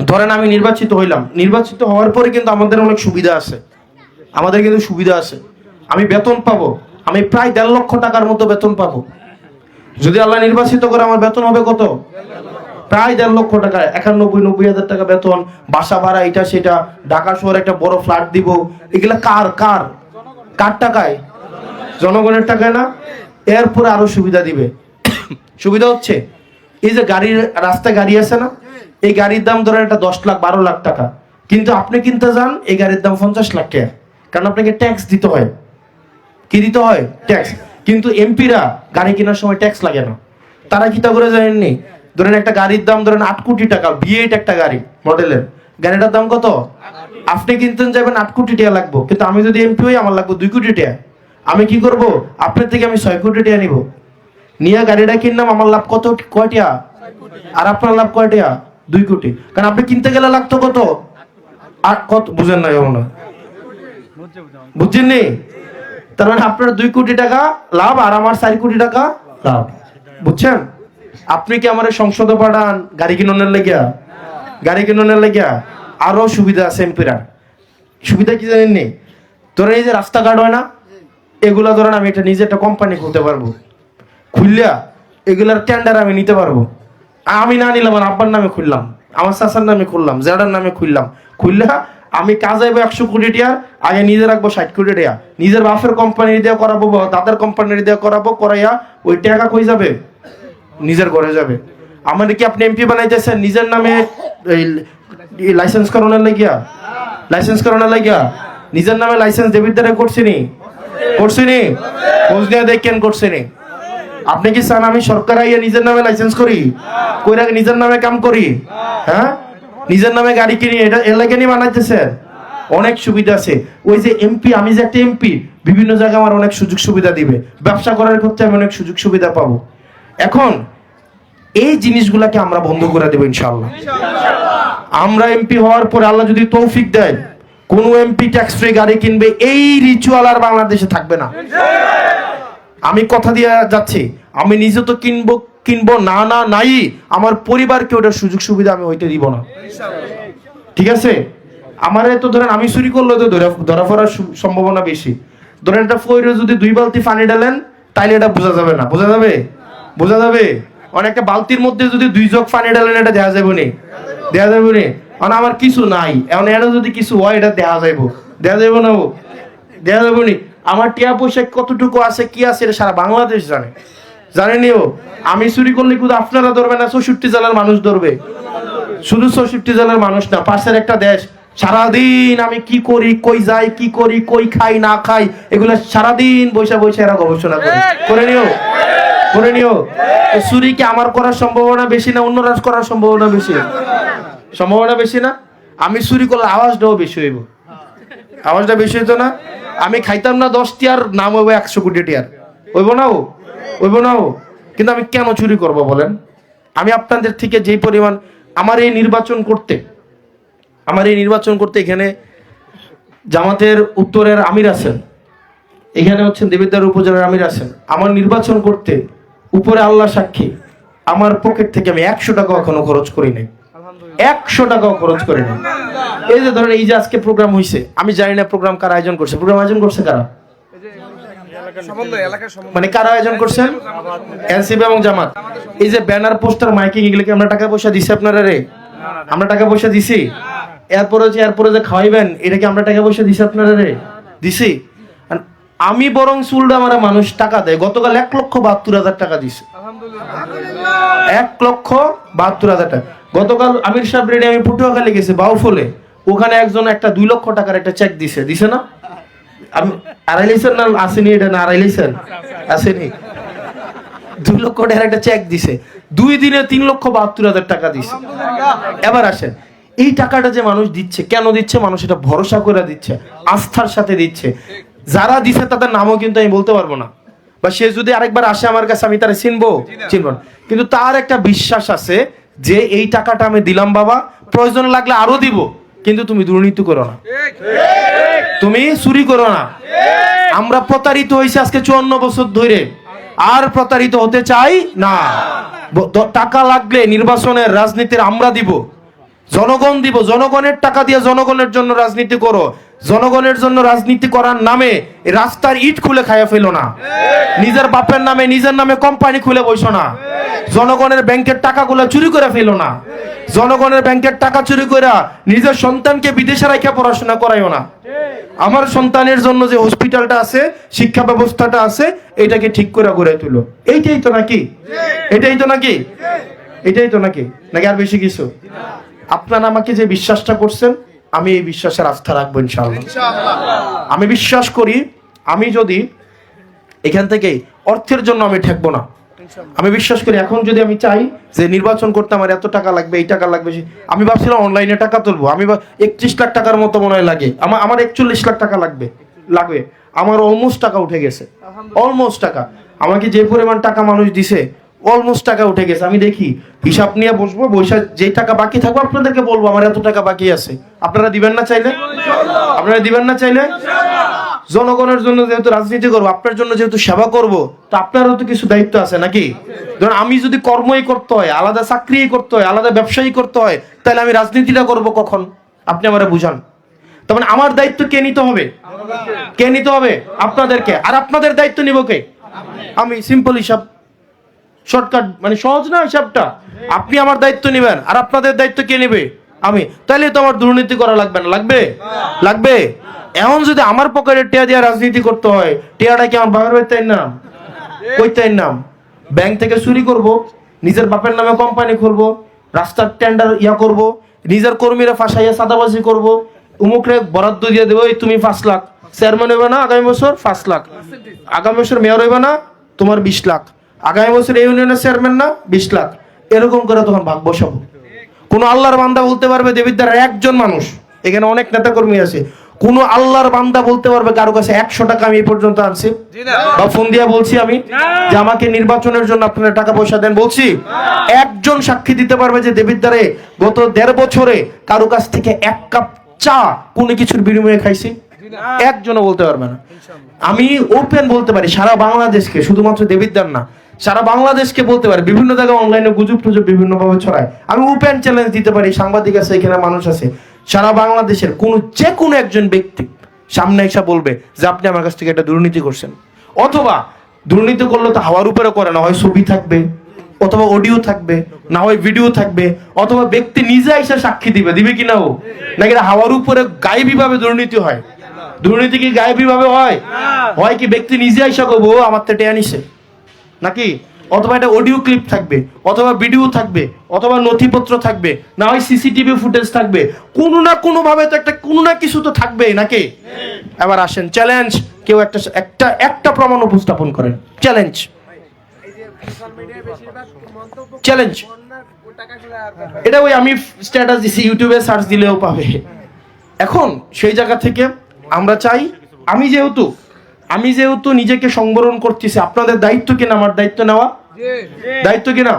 ধরেন আমি নির্বাচিত হইলাম, নির্বাচিত হওয়ার পরে কিন্তু আমাদের অনেক সুবিধা আছে, আমাদের কিন্তু সুবিধা আছে। আমি বেতন পাবো, আমি প্রায় 1.5 লক্ষ টাকার মতো বেতন পাবো। যদি আল্লাহ নির্বাচিত করে আমার বেতন হবে কত? প্রায় 1.5 লক্ষ টাকা, 91-90 হাজার টাকা বেতন, বাসা ভাড়া, এটা সেটা, ঢাকা শহরে একটা বড় ফ্ল্যাট দিব। এগুলা কার কার কার টাকায়? জনগণের টাকায় না? এরপরে আরো সুবিধা দিবে। সুবিধা হচ্ছে এই যে গাড়ির, রাস্তায় গাড়ি আছে না, এই গাড়ির দাম ধরেন এটা 10 লাখ 12 লাখ টাকা, কিন্তু আপনি কিনতে যান এই গাড়ির দাম 50 লাখ টাকা, কারণ আপনাকে ট্যাক্স দিতে হয়। কি দিতে হয়? ট্যাক্স। কিন্তু এমপিরা গাড়ি কেনার সময় ট্যাক্স লাগে না। তারা কি তা করে জানেননি? ধরেন একটা গাড়ির দাম ধরেন 8 কোটি টাকা, V8 একটা গাড়ি মডেলের, গাড়িটার দাম কত? আপনি কিনতে যাবেন 8 কোটি টাকা লাগবে, কিন্তু আমি যদি এমপি হই আমার লাগবে 2 কোটি টাকা। আমি কি করব? আপনার থেকে আমি 6 কোটি টাকা নিব, নিয়ে গাড়িটা কিনলাম, আমার লাভ কত? কয় টাকা? আর আপনার লাভ কয় টাকা? 2 কোটি। কারণ আপনি কিনতে গেলে লাগতো কত? আর কত বুঝেন না? কেমন বুঝছেন নি? তার মানে আপনার 2 কোটি টাকা লাভ আর আমার 4 কোটি টাকা লাভ। বুঝছেন? আপনি কি আমার সংসদে পাঠান গাড়ি কিনোনের লাগিয়া? গাড়ি কিনোনের লাগিয়া আরো সুবিধা আছে এমপিরা। সুবিধা কি জানেননি? ধরেন এই যে রাস্তাঘাট হয় না, এগুলা ধরেন আমি এটা নিজে একটা কোম্পানি খুলতে পারবো, খুললা এগুলার টেন্ডার আমি নিতে পারবো। আমি না নিলাম, আমার আব্বার নামে খুললাম, আমার চাচার নামে খুললাম, জেডার নামে খুললাম, খুললা আমি কাজ আইবো 100 কোটি টাকা, আগে নিজে রাখবো 60 কোটি টাকা, নিজের বাপের কোম্পানি দিয়ে করাবো, দাদার কোম্পানি দিয়ে করাবো, করাইয়া ওই টাকা কই যাবে? নিজের ঘরে যাবে। আমার কি আপনি এমপি বানাইতেছেন নিজের নামে লাইসেন্স করানোর লাগিয়া? লাইসেন্স করানোর লাগিয়া নিজের নামে লাইসেন্স ডেবিট দ্বারা করছিনি? করছিনি? খোঁজ দিয়ে দেখেন করছিনি? আপনি কি চান আমি সরকার আইয়া নিজের নামে লাইসেন্স করি, কইরা নিজের নামে কাম করি? হ্যাঁ, নিজের নামে গাড়ি কিনি, এটা এলাকা নিয়ে বানাইতেছেন। অনেক সুবিধা আছে। ওই যে এমপি, আমি যে একটা এমপি, বিভিন্ন জায়গায় আমার অনেক সুযোগ সুবিধা দিবে, ব্যবসা করার ক্ষেত্রে আমি অনেক সুযোগ সুবিধা পাবো। এখন এই জিনিসগুলাকে আমরা বন্ধ করে দেবো ইনশাআল্লাহ। আমরা এমপি হওয়ার পরে আল্লাহ যদি তৌফিক দেয়, কোন এমপি ট্যাক্স ফ্রি গাড়ি কিনবে, এই রিচুয়াল আর বাংলাদেশে থাকবে না। আমি কথা দিয়ে যাচ্ছি, আমি নিজে তো কিনবো না, না নাই, আমার পরিবারকে ওটার সুযোগ সুবিধা আমি হইতে দিব না। ঠিক আছে? আমার তো ধরেন আমি চুরি করলে তো ধরা পড়ার সম্ভাবনা বেশি। ধরেন একটা ফইরে যদি 2 বালতি পানি ঢালেন, তাইলে এটা বোঝা যাবে না? বোঝা যাবে? বোঝা যাবে? অনেকটা বালতির মধ্যে যদি 2 জগ পানি ঢালেন, এটা দেখা যাবে নি? দেখা যাবে নি? কারণ আমার কিছু নাই, এখন এর যদি কিছু হয় এটা দেখা যাইবো? দেখা যাইবো না? দেখা যাবে নি? আমার টিয়া পয়সা কতটুকু আছে, কি আছে, এটা সারা বাংলাদেশ জানে। জানেনিও? আমি চুরি করলে কিন্তু আপনারা ধরবে না, 64 জেলার মানুষ ধরবে। শুধু 64 জেলার মানুষ না, পাশের একটা দেশ। সারাদিন আমি কি করি, কই যাই, কি করি, কই খাই না খাই, এগুলো সারাদিন বৈশা বৈশা এরা গবেষণা করে নিও, করে নিও। চুরি কি আমার করার সম্ভাবনা বেশি না অন্যরা করার সম্ভাবনা বেশি? সম্ভাবনা বেশি না? আমি চুরি করলে আওয়াজটাও বেশি হইব, আওয়াজটা বেশি হইতো না? আমি খাইতাম না 10 টিয়ার, নাম হইব 100 কোটি টিয়ার, হইব না? হইব না? কিন্তু আমি কেন চুরি করব বলেন? আমি আপনাদের থেকে যেই পরিমাণ, আমার এই নির্বাচন করতে এখানে জামাতের উত্তরের আমির আছেন, এখানে হচ্ছেন দেবিদ্বার উপজেলার আমির আছেন। আমার নির্বাচন করতে উপরে আল্লাহ সাক্ষী, আমার পকেট থেকে আমি 100 টাকা এখনো খরচ করি নাই, 100 টাকাও খরচ করি নাই। এই যে ধরেন এই যে আজকে প্রোগ্রাম হইছে, আমি জানি না প্রোগ্রাম কারা আয়োজন করছে, প্রোগ্রাম আয়োজন করছে কারা? মানে কারা আয়োজন করছেন? এনসিপি এবং জামাত। এই যে ব্যানার, পোস্টার, মাইকিং, এগুলো কি আমরা টাকা পয়সা দিছি আপনারা? রে আমরা টাকা পয়সা দিছি? এরপরে যে খাওয়াইবেন, এটা কি আমরা টাকা পয়সা দিছি আপনারা? রে দিছি? আমি বরং চুলটা আমার মানুষ টাকা দেয়। গতকাল 1,72,000 টাকা দিছে, 1,72,000 টাকা। গতকাল আমির সাহেব রেডি, আমি পটুয়াখালী গেছি, বাউফলে, ওখানে একজন একটা 2 লক্ষ টাকার একটা চেক দিছে না? আমি আড়াই লাইছেন না আসেনি? এটা না আড়াই লাইছেন আসেনি? 2 লক্ষ টাকার একটা চেক দিছে, 2 দিনে 3,72,000 টাকা দিছে। এবার আসেন, এই টাকাটা যে মানুষ দিচ্ছে, কেন দিচ্ছে? মানুষ এটা ভরসা করে দিচ্ছে, আস্থার সাথে দিচ্ছে। যারা দিছে তাদের নামও কিন্তু আমি বলতে পারবো না, বা সে যদি আরেকবার আসে আমার কাছে, আমি তারা চিনবো না, কিন্তু তার একটা বিশ্বাস আছে যে এই টাকাটা আমি দিলাম বাবা, প্রয়োজন লাগলে আরো দিব, কিন্তু তুমি দুর্নীতি করো না, তুমি চুরি করো না। আমরা প্রতারিত হয়েছি আজকে 54 বছর ধরে, আর প্রতারিত হতে চাই না। টাকা লাগলে নির্বাচনের রাজনীতির আমরা দিব, জনগণ দিব, জনগণের টাকা দিয়ে জনগণের জন্য রাজনীতি করো। জনগণের জন্য রাজনীতি করার নামে রাস্তার ইট খুলে খাইয়া ফেলো না। নিজের বাপের নামে নিজের নামে কোম্পানি খুলে বসো না। জনগণের ব্যাংকের টাকাগুলো চুরি করে ফেলো না। জনগণের ব্যাংকের টাকা চুরি করে নিজের সন্তানকে বিদেশে রাখা পড়াশোনা করাইও না। আমার সন্তানের জন্য যে হসপিটালটা আছে, শিক্ষা ব্যবস্থাটা আছে, এটাকে ঠিক করে গড়ে তুলো। এইটাই তো নাকি? এটাই তো নাকি? এটাই তো নাকি? নাকি আর বেশি কিছু? আপনারা আমাকে যে বিশ্বাসটা করছেন, আমি এই বিশ্বাসের আস্থা রাখবো ইনশাআল্লাহ। আমি বিশ্বাস করি, আমি যদি এখান থেকে অর্থের জন্য আমি ঠেকবো না। আমি বিশ্বাস করি এখন যদি আমি চাই যে নির্বাচন করতে আমার এত টাকা লাগবে, এই টাকা লাগবে, আমি ভাবছিলাম অনলাইনে টাকা তুলবো, আমি 31 লাখ টাকার মতো মনে হয় লাগে, আমার 41 লাখ টাকা লাগবে। আমার অলমোস্ট টাকা উঠে গেছে, অলমোস্ট টাকা। আমাকে যে পরিমাণ টাকা মানুষ দিছে, অলমোস্ট টাকা উঠে গেছে। আমি দেখি, হিসাব নিয়ে বসবো, বৈশাখ যে টাকা বাকি থাকবো আপনাদেরকে বলবো আমার এত টাকা বাকি আছে। আপনারা দিবেন না চাইলে? আপনারা দিবেন না চাইলে? জনগণের জন্য যেহেতু রাজনীতি করবো, আপনার জন্য যেহেতু সেবা করব, তো আপনারও তো কিছু দায়িত্ব আছে নাকি? ধরুন আমি যদি কর্মই করতে হয়, আলাদা চাকরি করতে হয়, আলাদা ব্যবসায়ী করতে হয়, তাহলে আমি রাজনীতিটা করব কখন? আপনি আমারে বুঝান। তার মানে আমার দায়িত্ব কে নিতে হবে? কে নিতে হবে? আপনাদেরকে। আর আপনাদের দায়িত্ব নিব কে? আমি। সিম্পল হিসাব, শর্টকাট, মানে সহজ না হিসাবটা? আপনি আমার দায়িত্ব নেবেন, আর আপনাদের দায়িত্ব কে নেবে? আমি। তাহলে তো আমার দুর্নীতি করা লাগবে না? লাগবে? লাগবে। এখন যদি আমার পকেটে টিয়া দিয়ে রাজনীতি করতে হয়, টিয়াটা কি আমার বাবার বাড়ির নাম? কইতেন নাম? ব্যাংক থেকে চুরি করব, নিজের বাপের নামে কোম্পানি করব, রাস্তার টেন্ডার করব, নিজের কর্মীরা ফাঁসাইয়া চাঁদাবাজি করব, উমুকরে বরাদ্দ দিয়ে দেবো, তুমি 5 লাখ চেয়ারম্যান হইবে না আগামী বছর, 5 লাখ আগামী বছর মেয়র হইবে না, তোমার 20 লাখ আগামী বছর এই ইউনিয়নের চেয়ারম্যান না, 20 লাখ। এরকম করে তখন ভাগ বসাবো। কোন আল্লাহর বান্দা বলতে পারবে দেবিদ্বার একজন মানুষ, এখানে অনেক নেতা কর্মী আছে, কোন আল্লাহর বান্দা বলতে পারবে কারো কাছে 100 টাকা আমি এই পর্যন্ত আনছি বা ফোন দিয়া বলছি আমি যে আমাকে নির্বাচনের জন্য আপনারা টাকা পয়সা দেন বলছি? একজন সাক্ষী দিতে পারবে যে দেবিদ্বারে গত 1.5 বছরে কারো কাছ থেকে 1 কাপ চা কোনো কিছুর বিনিময়ে খাইছি? একজনও বলতে পারবে না। আমি ওপেন বলতে পারি সারা বাংলাদেশকে, শুধুমাত্র দেবিদ্বার না, সারা বাংলাদেশকে বলতে পারি। বিভিন্ন জায়গায় অনলাইনে গুজব টুজব বিভিন্ন ভাবে ছড়ায়, আমি ওপেন চ্যালেঞ্জ দিতে পারি, সাংবাদিক আছে এখানে, মানুষ আছে, সারা বাংলাদেশের যে কোনো একজন ব্যক্তি সামনে এসে বলবে যে আপনি আমার কাছ থেকে একটা দুর্নীতি করছেন। অথবা দুর্নীতি করলে তো হাওয়ার উপরে করে না, হয় ছবি থাকবে, অথবা অডিও থাকবে, না হয় ভিডিও থাকবে, অথবা ব্যক্তি নিজে এসে সাক্ষী দিবে কিনা ও, নাকি হাওয়ার উপরে গায়েবী ভাবে দুর্নীতি হয়? দুর্নীতি কি গায়েবী ভাবে হয়? হয় কি ব্যক্তি নিজে এসে করবো আমার তো টেয়া নিছে নাকি? অথবা একটা অডিও ক্লিপ থাকবে, অথবা ভিডিও থাকবে, অথবা নথিপত্র থাকবে, না হয় সিসিটিভি ফুটেজ থাকবে, কোনো না কোনো ভাবে তো একটা কোনো না কিছু তো থাকবেই নাকি? এবার আসেন চ্যালেঞ্জ, কেউ একটা প্রমাণ উপস্থাপন করেন। Challenge, challenge. এটা ওই আমি স্ট্যাটাস দিছি, ইউটিউবে সার্চ দিলেও পাবে। এখন সেই জায়গা থেকে আমরা চাই, আমি যেহেতু নিজেকে সংবরণ করতেছি, আপনাদের দায়িত্ব কিনা আমার দায়িত্ব নেওয়া? দায়িত্ব কিনা?